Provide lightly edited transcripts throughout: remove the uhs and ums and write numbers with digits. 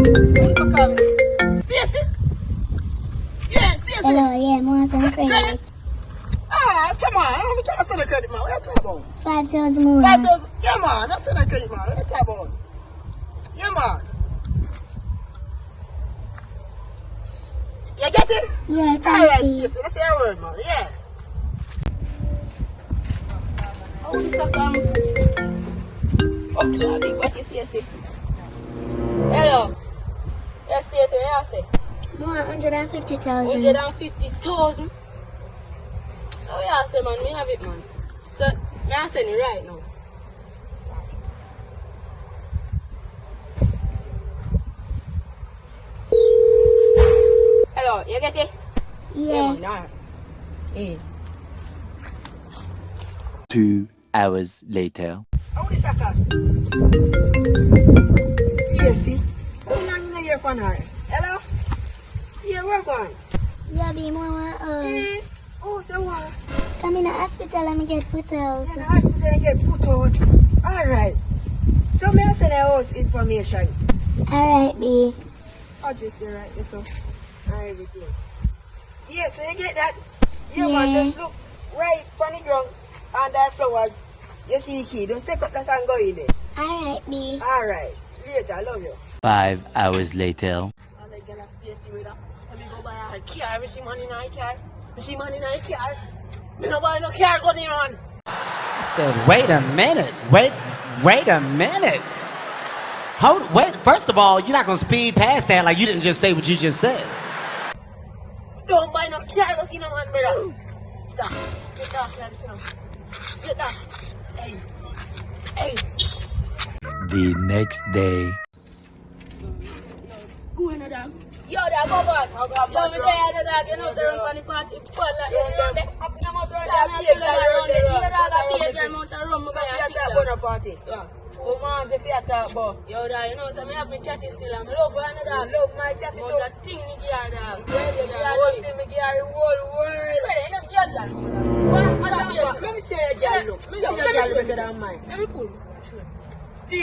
What's up, Calvin? Stacy? Yeah, Stacy. Hello, yeah, more some credit. Ah, come on. I can't send a credit, man. What you talking about? 5,000 more. 5,000? Yeah, man. I send a credit, man. What you talking about? Yeah, man. You get it? Yeah, All thanks, right, Steve. Stacy. Let's say a word, man. Yeah. Oh, this a come. Okay, I think what you say. Hello. Yes, Stacy, what you say? More 150,000. 150,000. Oh, yeah, say, man, we have it, man. So, I'm sending it right now. Hello, you get it? Yeah. Man, alright. Hey. 2 hours later. How this a come? Stacy? How long you here for now? Hello? Yeah, where going? Yeah, be more one us. Oh, so what? Come in the hospital and me get put out. In the hospital and get put out. Alright. So may I send a house information? Alright, B. I'll just do right this up. Everything. Yeah, so you get that? Yeah, Yeah. man, just look right from the ground and that flowers. You see the key. Just take up that and go in there. Alright, B. Alright. Later, I love you. 5 hours later. I'm like, girl, Stacy with her. Let me go buy her a car. Me see money in her car. Me see money in her car. Me no buy no car going on. I said, wait a minute. Wait a minute. Wait, first of all, you're not going to speed past that like you didn't just say what you just said. Don't buy no car looking on, brother. Get that. Get that. Hey. Hey. The next day. Go in the dog. Yo, dog, go back. Yo, me tell you, dog, you know, sir, run the party. But like, you run there. Up in a mouse around Yeah, that me beer, feel like I run there. girl. You dog, a big amount of rum, me buy a Theater picture. going party. Yeah. Oh man, if you talk about. Yo, dog, you know, so me have me catty still, and me love her, I dog. love my cat But too. that thing me give her, dog. Well, you can't see me give her the whole world. Brother, you know, girl, dog. Let me see your girl look. Let me Your see girl your better than mine. Let me pull. Stay.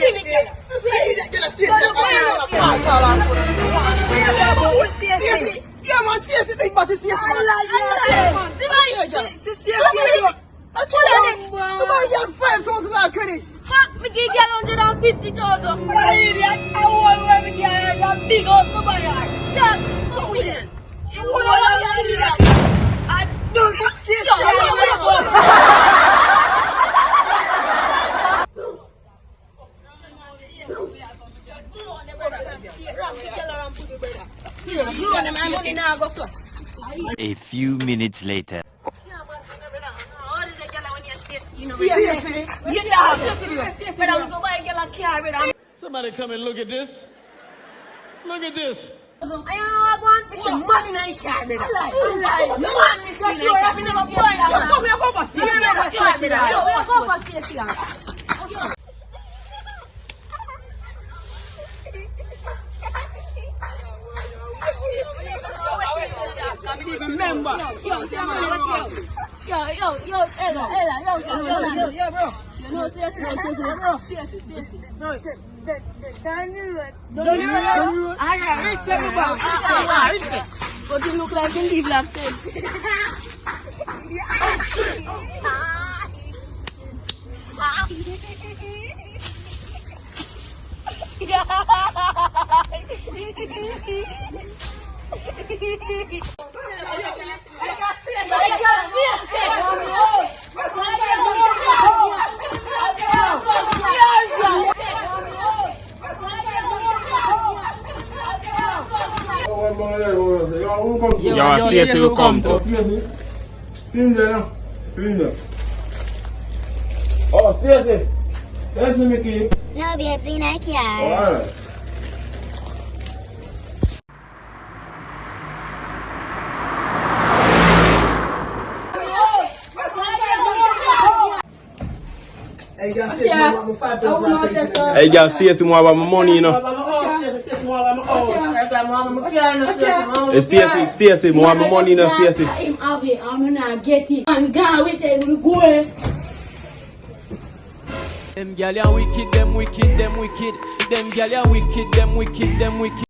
Yeah, man, Stacy, big body Stacy. I See my Stacy. I told you, my girl 5,000 credit. me give girl 150,000. I want where me give her that big house to buy her. Dog, come with it. You want to do that? I don't think Stacy. A few minutes later. Somebody come and look at this. Look at this. Remember. Yo, Ella, bro. You know, Stacy, bro. Stacy. Don't you know? I got respect, bro. Respect. But you look like you live like said. Yo, Stacy will come to. Oh, Stacy. That's the Mickey. No, babes, in a car. Alright. Hey, guys, Stacy, I want my 5,000. Hey, girl, Stacy, more about my money, you know. Hey, Stacy, more about my money, you know, Stacy. I'm not get it. I'm going with them, we go. Them gyal ya wicked, them wicked, them wicked. Them gyal ya wicked, them wicked, them wicked.